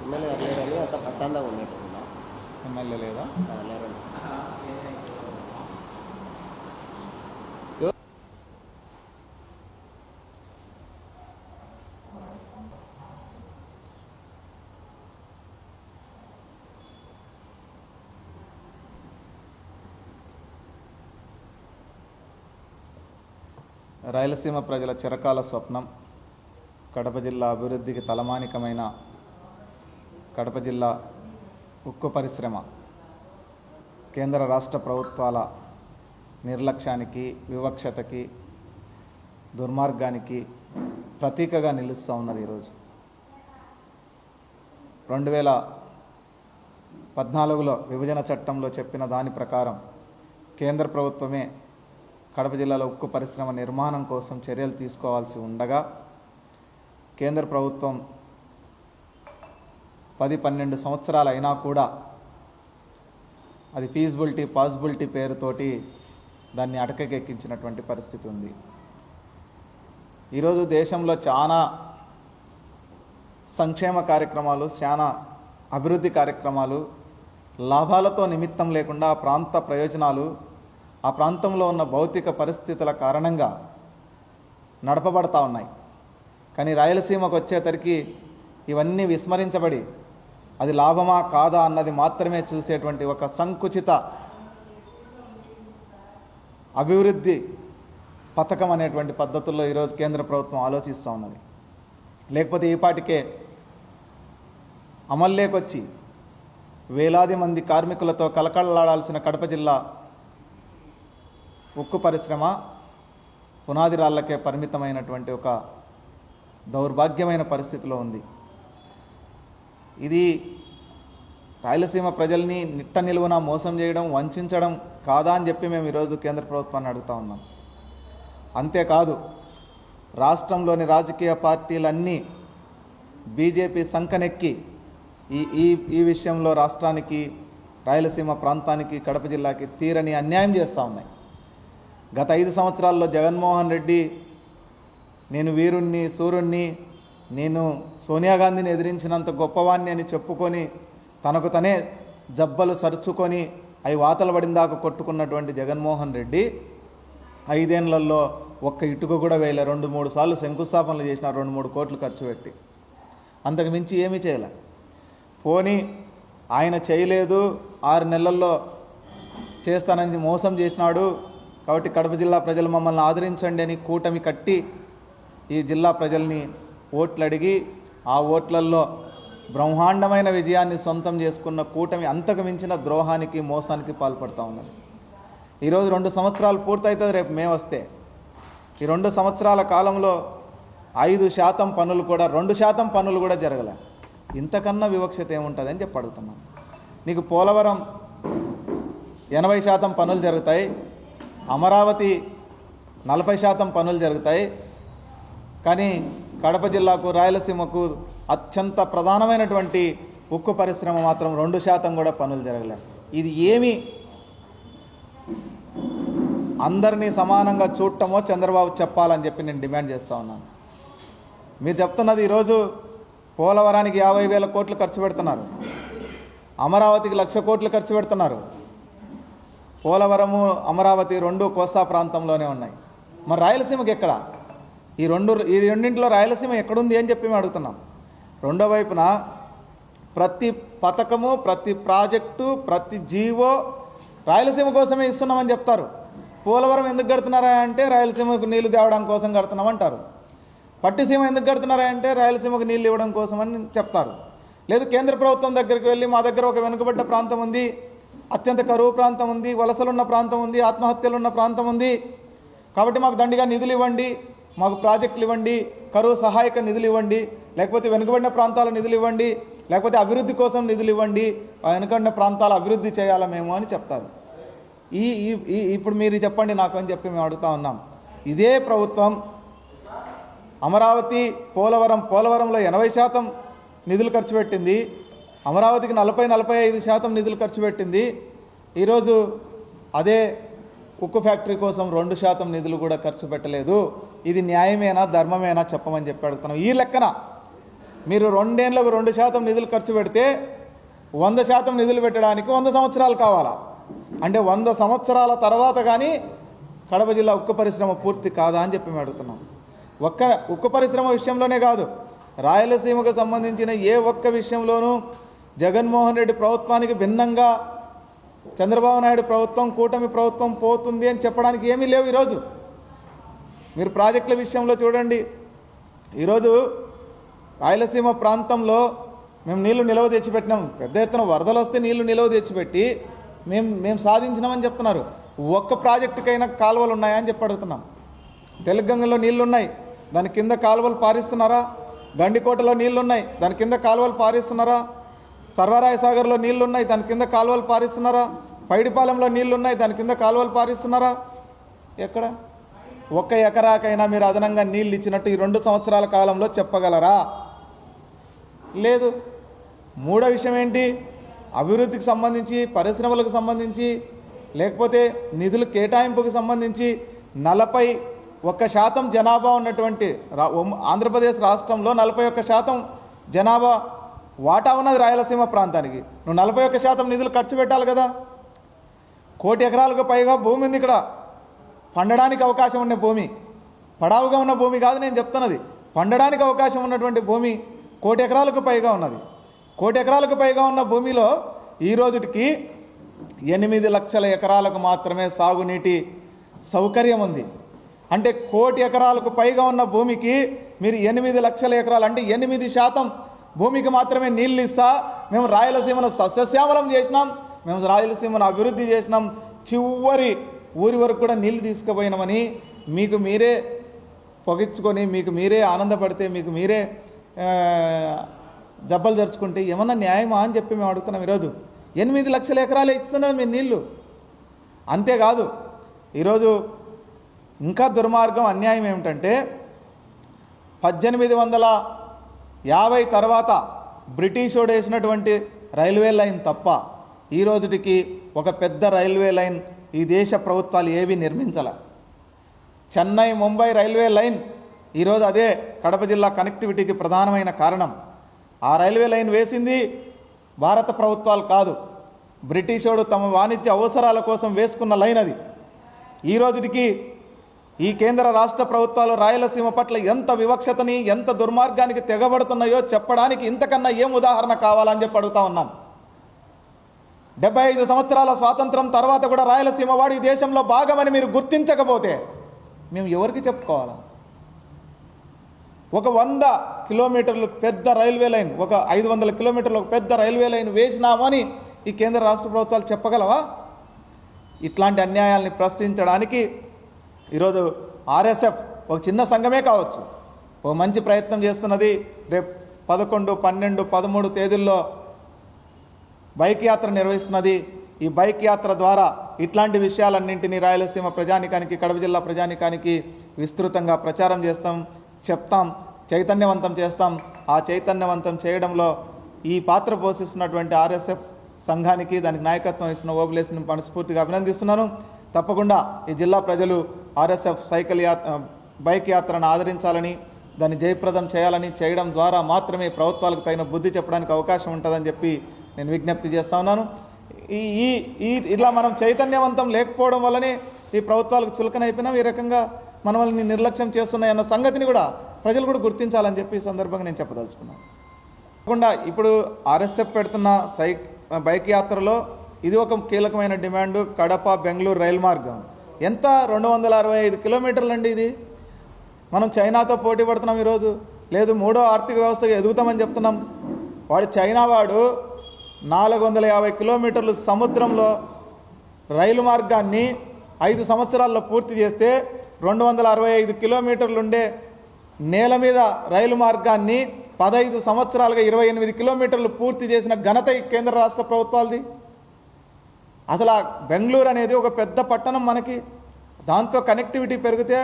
MLA గారు లేరని అంత ప్రశాంతంగా ఉన్నట్టుందా? ఎమ్మెల్యే లేదా? లేరండి. రాయలసీమ ప్రజల చిరకాల స్వప్నం కడప జిల్లా అభివృద్ధికి తలమానికమైన కడప జిల్లా ఉక్కు పరిశ్రమ కేంద్ర రాష్ట్ర ప్రభుత్వాల నిర్లక్ష్యానికి, వివక్షతకి, దుర్మార్గానికి ప్రతీకగా నిలుస్తూ ఉన్నది. ఈరోజు 2014లో విభజన చట్టంలో చెప్పిన దాని ప్రకారం కేంద్ర ప్రభుత్వమే కడప జిల్లాలో ఉక్కు పరిశ్రమ నిర్మాణం కోసం చర్యలు తీసుకోవాల్సి ఉండగా కేంద్ర ప్రభుత్వం 10-12 సంవత్సరాలు అయినా కూడా అది ఫీజిబిలిటీ పాసిబిలిటీ పేరుతోటి దాన్ని అటకెక్కించినటువంటి పరిస్థితి ఉంది. ఈరోజు దేశంలో చాలా సంక్షేమ కార్యక్రమాలు, చాలా అభివృద్ధి కార్యక్రమాలు లాభాలతో నిమిత్తం లేకుండా ఆ ప్రాంత ప్రయోజనాలు, ఆ ప్రాంతంలో ఉన్న భౌతిక పరిస్థితుల కారణంగా నడపబడతా ఉన్నాయి. కానీ రాయలసీమకు వచ్చేసరికి ఇవన్నీ విస్మరించబడి అది లాభమా కాదా అన్నది మాత్రమే చూసేటువంటి ఒక సంకుచిత అభివృద్ధి పథకం అనేటువంటి పద్ధతుల్లో ఈరోజు కేంద్ర ప్రభుత్వం ఆలోచిస్తూ ఉన్నది. లేకపోతే ఈపాటికే అమల్లోకొచ్చి వేలాది మంది కార్మికులతో కలకళలాడాల్సిన కడప జిల్లా ఉక్కు పరిశ్రమ పునాది రాళ్లకే పరిమితమైనటువంటి ఒక దౌర్భాగ్యమైన పరిస్థితిలో ఉంది. ఇది రాయలసీమ ప్రజల్ని నిట్ట నిలువున మోసం చేయడం, వంచడం కాదా అని చెప్పి మేము ఈరోజు కేంద్ర ప్రభుత్వాన్ని అడుగుతా ఉన్నాం. అంతేకాదు, రాష్ట్రంలోని రాజకీయ పార్టీలన్నీ బీజేపీ సంకనెక్కి ఈ విషయంలో రాష్ట్రానికి, రాయలసీమ ప్రాంతానికి, కడప జిల్లాకి తీరని అన్యాయం చేస్తూ ఉన్నాయి. గత 5 సంవత్సరాల్లో జగన్మోహన్ రెడ్డి నేను వీరుణ్ణి, సూర్యుణ్ణి, నేను సోనియా గాంధీని ఎదిరించినంత గొప్పవాణ్ణి అని చెప్పుకొని తనకు తనే జబ్బలు సరుచుకొని అవి వాతలు పడిందాక కొట్టుకున్నటువంటి జగన్మోహన్ రెడ్డి 5 ఏళ్లలో ఒక్క ఇటుక కూడా వేయలే. 2-3 సార్లు శంకుస్థాపనలు చేసిన, 2-3 కోట్లు ఖర్చు పెట్టి. అంతకు మించి ఏమీ చేయలే. పోనీ ఆయన చేయలేదు, 6 నెలల్లో చేస్తానని మోసం చేసినాడు కాబట్టి కడప జిల్లా ప్రజలు మమ్మల్ని ఆదరించండి అని కూటమి కట్టి ఈ జిల్లా ప్రజల్ని ఓట్లు అడిగి ఆ ఓట్లల్లో బ్రహ్మాండమైన విజయాన్ని సొంతం చేసుకున్న కూటమి అంతకు మించిన ద్రోహానికి, మోసానికి పాల్పడుతూ ఉన్నది. ఈరోజు 2 సంవత్సరాలు పూర్తవుతుంది రేపు మే వస్తే. ఈ 2 సంవత్సరాల కాలంలో 5% పనులు కూడా, 2% పనులు కూడా జరగలే. ఇంతకన్నా వివక్షత ఏముంటుంది అని చెప్పి అడుగుతున్నాను. నీకు పోలవరం 80% పనులు జరుగుతాయి, అమరావతి 40% పనులు జరుగుతాయి. కానీ కడప జిల్లాకు, రాయలసీమకు అత్యంత ప్రధానమైనటువంటి ఉక్కు పరిశ్రమ మాత్రం 2% కూడా పనులు జరగలే. ఇది ఏమి అందరినీ సమానంగా చూడటమో చంద్రబాబు చెప్పాలని చెప్పి నేను డిమాండ్ చేస్తూ ఉన్నాను. మీరు చెప్తున్నది ఈరోజు పోలవరానికి 50,000 కోట్లు ఖర్చు పెడుతున్నారు, అమరావతికి 1,00,000 కోట్లు ఖర్చు పెడుతున్నారు. పోలవరము, అమరావతి 2 కోస్తా ప్రాంతంలోనే ఉన్నాయి. మరి రాయలసీమకి ఎక్కడ? ఈ రెండింటిలో రాయలసీమ ఎక్కడుంది అని చెప్పి మేము అడుగుతున్నాం. రెండో వైపున ప్రతి పథకము, ప్రతి ప్రాజెక్టు, ప్రతి జీవో రాయలసీమ కోసమే ఇస్తున్నామని చెప్తారు. పోలవరం ఎందుకు కడుతున్నారా అంటే రాయలసీమకు నీళ్లు తేవడం కోసం కడుతున్నామంటారు. పట్టిసీమ ఎందుకు కడుతున్నారా అంటే రాయలసీమకు నీళ్ళు ఇవ్వడం కోసం అని చెప్తారు. లేదు, కేంద్ర ప్రభుత్వం దగ్గరికి వెళ్ళి మా దగ్గర ఒక వెనుకబడ్డ ప్రాంతం ఉంది, అత్యంత కరువు ప్రాంతం ఉంది, వలసలున్న ప్రాంతం ఉంది, ఆత్మహత్యలున్న ప్రాంతం ఉంది, కాబట్టి మాకు దండిగా నిధులు ఇవ్వండి, మాకు ప్రాజెక్టులు ఇవ్వండి, కరువు సహాయక నిధులు ఇవ్వండి, లేకపోతే వెనుకబడిన ప్రాంతాల నిధులు ఇవ్వండి, లేకపోతే అభివృద్ధి కోసం నిధులు ఇవ్వండి, వెనుకబడిన ప్రాంతాల అభివృద్ధి చేయాలా మేము అని చెప్తారు. ఇప్పుడు మీరు చెప్పండి నాకు అని చెప్పి మేము అడుగుతా ఉన్నాం. ఇదే ప్రభుత్వం అమరావతి, పోలవరంలో 80% నిధులు ఖర్చు పెట్టింది, అమరావతికి 40-45% నిధులు ఖర్చు పెట్టింది. ఈరోజు అదే ఉక్కు ఫ్యాక్టరీ కోసం 2% నిధులు కూడా ఖర్చు పెట్టలేదు. ఇది న్యాయమేనా, ధర్మమేనా చెప్పమని చెప్పి అడుగుతున్నాం. ఈ లెక్కన మీరు 2 ఏళ్లకు 2% నిధులు ఖర్చు పెడితే 100% నిధులు పెట్టడానికి 100 సంవత్సరాలు కావాలా? అంటే 100 సంవత్సరాల తర్వాత కానీ కడప జిల్లా ఉక్కు పరిశ్రమ పూర్తి కాదా అని చెప్పి మేము అడుగుతున్నాం. ఒక్క ఉక్కు పరిశ్రమ విషయంలోనే కాదు, రాయలసీమకు సంబంధించిన ఏ ఒక్క విషయంలోనూ జగన్మోహన్ రెడ్డి ప్రభుత్వానికి భిన్నంగా చంద్రబాబు నాయుడు ప్రభుత్వం, కూటమి ప్రభుత్వం పోతుంది అని చెప్పడానికి ఏమీ లేవు. ఈరోజు మీరు ప్రాజెక్టుల విషయంలో చూడండి. ఈరోజు రాయలసీమ ప్రాంతంలో మేము నీళ్లు నిల్వ తెచ్చిపెట్టినాం. పెద్ద ఎత్తున వరదలు వస్తే నీళ్లు నిల్వ తెచ్చిపెట్టి మేము సాధించినామని చెప్తున్నారు. ఒక్క ప్రాజెక్టుకైనా కాలువలు ఉన్నాయా అని చెప్పి అడుగుతున్నాం. తెలుగంగలో నీళ్లు ఉన్నాయి, దాని కింద కాలువలు పారిస్తున్నారా? గండికోటలో నీళ్లు ఉన్నాయి, దాని కింద కాలువలు పారిస్తున్నారా? సర్వరాయ సాగర్లో నీళ్లు ఉన్నాయి, దాని కింద కాలువలు పారిస్తున్నారా? పైడిపాలెంలో నీళ్లు ఉన్నాయి, దాని కింద కాలువలు పారిస్తున్నారా? ఎక్కడ ఒక్క ఎకరాకైనా మీరు అదనంగా నీళ్ళు ఇచ్చినట్టు ఈ 2 సంవత్సరాల కాలంలో చెప్పగలరా? లేదు. మూడో విషయం ఏంటి? అభివృద్ధికి సంబంధించి, పరిశ్రమలకు సంబంధించి, లేకపోతే నిధుల కేటాయింపుకు సంబంధించి 41% జనాభా ఉన్నటువంటి ఆంధ్రప్రదేశ్ రాష్ట్రంలో 41% జనాభా వాటా ఉన్నది రాయలసీమ ప్రాంతానికి. నువ్వు 41% నిధులు ఖర్చు పెట్టాలి కదా. 1 కోటి ఎకరాలకు పైగా భూమి ఉంది ఇక్కడ. పండడానికి అవకాశం ఉన్న భూమి, పడావుగా ఉన్న భూమి కాదు నేను చెప్తున్నది, పండడానికి అవకాశం ఉన్నటువంటి భూమి 1 కోటి ఎకరాలకు పైగా ఉన్నది. 1 కోటి ఎకరాలకు పైగా ఉన్న భూమిలో ఈ రోజుకి 8 లక్షల ఎకరాలకు మాత్రమే సాగునీటి సౌకర్యం ఉంది. అంటే 1 కోటి ఎకరాలకు పైగా ఉన్న భూమికి మీరు 8 లక్షల ఎకరాలు అంటే 8% భూమికి మాత్రమే నీళ్ళు ఇస్తా మేము రాయలసీమను సస్యశ్యామలం చేసినాం, మేము రాయలసీమను అభివృద్ధి చేసినాం, చివరి ఊరి వరకు కూడా నీళ్ళు తీసుకుపోయినామని మీకు మీరే పొగిచ్చుకొని, మీకు మీరే ఆనందపడితే, మీకు మీరే జబ్బలు జరుచుకుంటే ఏమన్నా న్యాయమా అని చెప్పి మేము అడుగుతున్నాం. ఈరోజు 8 లక్షల ఎకరాలు ఇస్తున్నారు మీరు నీళ్ళు. అంతేకాదు ఈరోజు ఇంకా దుర్మార్గం, అన్యాయం ఏమిటంటే 1850 తర్వాత బ్రిటిషోడు వేసినటువంటి రైల్వే లైన్ తప్ప ఈ రోజుకి ఒక పెద్ద రైల్వే లైన్ ఈ దేశ ప్రభుత్వాలు ఏవి నిర్మించాల. చెన్నై ముంబై రైల్వే లైన్ ఈరోజు అదే కడప జిల్లా కనెక్టివిటీకి ప్రధానమైన కారణం. ఆ రైల్వే లైన్ వేసింది భారత ప్రభుత్వాలు కాదు, బ్రిటిషోడు తమ వాణిజ్య అవసరాల కోసం వేసుకున్న లైన్ అది. ఈ రోజుకి ఈ కేంద్ర రాష్ట్ర ప్రభుత్వాలు రాయలసీమ పట్ల ఎంత వివక్షతని, ఎంత దుర్మార్గానికి తెగబడుతున్నాయో చెప్పడానికి ఇంతకన్నా ఏం ఉదాహరణ కావాలని చెప్పి అడుగుతా ఉన్నాం. 75 సంవత్సరాల స్వాతంత్రం తర్వాత కూడా రాయలసీమ వాడు ఈ దేశంలో భాగమని మీరు గుర్తించకపోతే మేము ఎవరికి చెప్పుకోవాలా? ఒక 100 కిలోమీటర్లు పెద్ద రైల్వే లైన్, ఒక 500 కిలోమీటర్లు ఒక పెద్ద రైల్వే లైన్ వేసినామని ఈ కేంద్ర రాష్ట్ర ప్రభుత్వాలు చెప్పగలవా? ఇట్లాంటి అన్యాయాల్ని ప్రశ్నించడానికి ఈరోజు ఆర్ఎస్ఎఫ్ ఒక చిన్న సంఘమే కావచ్చు, ఒక మంచి ప్రయత్నం చేస్తున్నది. రేపు 11, 12, 13 తేదీల్లో బైక్ యాత్ర నిర్వహిస్తున్నది. ఈ బైక్ యాత్ర ద్వారా ఇట్లాంటి విషయాలన్నింటినీ రాయలసీమ ప్రజానికానికి, కడప జిల్లా ప్రజానికానికి విస్తృతంగా ప్రచారం చేస్తాం, చెప్తాం, చైతన్యవంతం చేస్తాం. ఆ చైతన్యవంతం చేయడంలో ఈ పాత్ర పోషిస్తున్నటువంటి ఆర్ఎస్ఎఫ్ సంఘానికి, దానికి నాయకత్వం ఇస్తున్న ఓబులేస్ని మనస్ఫూర్తిగా అభినందిస్తున్నాను. తప్పకుండా ఈ జిల్లా ప్రజలు ఆర్ఎస్ఎఫ్ బైక్ యాత్రను ఆదరించాలని, దాన్ని జయప్రదం చేయాలని, చేయడం ద్వారా మాత్రమే ప్రభుత్వాలకు తగిన బుద్ధి చెప్పడానికి అవకాశం ఉంటుందని చెప్పి నేను విజ్ఞప్తి చేస్తా ఉన్నాను. ఇట్లా మనం చైతన్యవంతం లేకపోవడం వల్లనే ఈ ప్రభుత్వాలకు చులకనైపోయినాం, ఈ రకంగా మనల్ని నిర్లక్ష్యం చేస్తున్నాయన్న సంగతిని కూడా ప్రజలు కూడా గుర్తించాలని చెప్పి ఈ సందర్భంగా నేను చెప్పదలుచుకున్నాను. కాకుండా ఇప్పుడు ఆర్ఎస్ఎఫ్ పెడుతున్న బైక్ యాత్రలో ఇది ఒక కీలకమైన డిమాండు. కడప బెంగళూరు రైలు మార్గం ఎంత 265 కిలోమీటర్లు అండి. ఇది మనం చైనాతో పోటీ పడుతున్నాం ఈరోజు. లేదు, 3వ ఆర్థిక వ్యవస్థగా ఎదుగుతామని చెప్తున్నాం. చైనా వాడు 450 కిలోమీటర్లు సముద్రంలో రైలు మార్గాన్ని 5 సంవత్సరాల్లో పూర్తి చేస్తే 265 కిలోమీటర్లు ఉండే నేల మీద రైలు మార్గాన్ని 15 సంవత్సరాలుగా 28 కిలోమీటర్లు పూర్తి చేసిన ఘనత ఈ కేంద్ర రాష్ట్ర ప్రభుత్వాలది. అసలు ఆ బెంగళూరు అనేది ఒక పెద్ద పట్టణం మనకి, దాంతో కనెక్టివిటీ పెరిగితే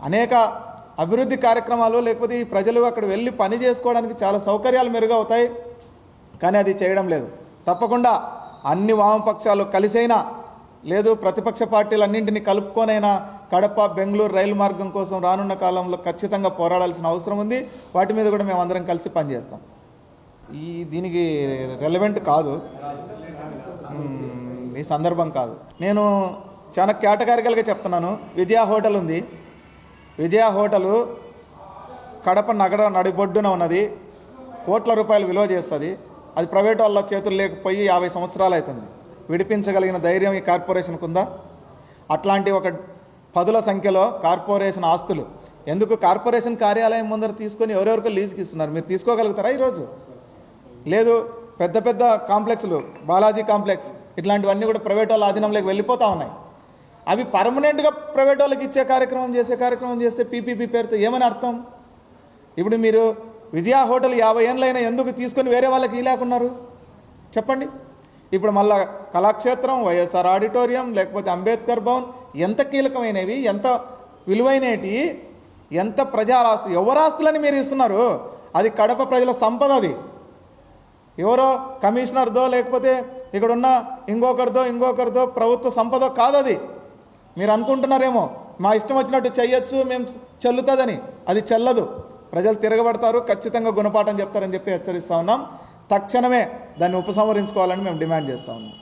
అనేక అభివృద్ధి కార్యక్రమాలు, లేకపోతే ఈ ప్రజలు అక్కడ వెళ్ళి పని చేసుకోవడానికి చాలా సౌకర్యాలు మెరుగవుతాయి. కానీ అది చేయడం లేదు. తప్పకుండా అన్ని వామపక్షాలు కలిసైనా, లేదు ప్రతిపక్ష పార్టీలన్నింటినీ కలుపుకొనైనా కడప బెంగళూరు రైలు మార్గం కోసం రానున్న కాలంలో ఖచ్చితంగా పోరాడాల్సిన అవసరం ఉంది. వాటి మీద కూడా మేము అందరం కలిసి పనిచేస్తాం. దీనికి రెలవెంట్ కాదు, ఈ సందర్భం కాదు. నేను చాలా కేటగారికల్గా చెప్తున్నాను. విజయ హోటల్ ఉంది. విజయ హోటలు కడప నగర నడిబొడ్డున ఉన్నది. కోట్ల రూపాయలు విలువ చేస్తుంది. అది ప్రైవేట్ వాళ్ళ చేతులు లేకపోయి 50 సంవత్సరాలు అవుతుంది. విడిపించగలిగిన ధైర్యం ఈ కార్పొరేషన్కు ఉందా? అట్లాంటి ఒక పదుల సంఖ్యలో కార్పొరేషన్ ఆస్తులు ఎందుకు కార్పొరేషన్ కార్యాలయం ముందర తీసుకొని ఎవరెవరికో లీజుకి ఇస్తున్నారు? మీరు తీసుకోగలుగుతారా ఈరోజు? లేదు. పెద్ద పెద్ద కాంప్లెక్స్లు, బాలాజీ కాంప్లెక్స్, ఇట్లాంటివన్నీ కూడా ప్రైవేట్ వాళ్ళ ఆధీనంలోకి వెళ్ళిపోతూ ఉన్నాయి. అవి పర్మనెంట్గా ప్రైవేట్ వాళ్ళకి ఇచ్చే కార్యక్రమం చేస్తే పీపీపీ పేరుతో ఏమని అర్థం? ఇప్పుడు మీరు విజయ హోటల్ 50 ఏళ్ళైనా ఎందుకు తీసుకొని వేరే వాళ్ళకి లేకున్నారు చెప్పండి. ఇప్పుడు మళ్ళా కళాక్షేత్రం, వైఎస్ఆర్ ఆడిటోరియం, లేకపోతే అంబేద్కర్ భవన్ ఎంత కీలకమైనవి, ఎంత విలువైనవి, ఎంత ప్రజారాస్తి, ఎవరాస్తులని మీరు ఇస్తున్నారు? అది కడప ప్రజల సంపద. అది ఎవరో కమిషనర్దో లేకపోతే ఇక్కడున్న ఇంకొకరిదో ప్రభుత్వ సంపదో కాదు. అది మీరు అనుకుంటున్నారేమో మా ఇష్టం వచ్చినట్టు చెయ్యొచ్చు, మేము చెల్లుతుందని. అది చెల్లదు. ప్రజలు తిరగబడతారు, ఖచ్చితంగా గుణపాఠం చెప్తారని చెప్పి హెచ్చరిస్తూ ఉన్నాం. తక్షణమే దాన్ని ఉపసంహరించుకోవాలని మేము డిమాండ్ చేస్తూ ఉన్నాం.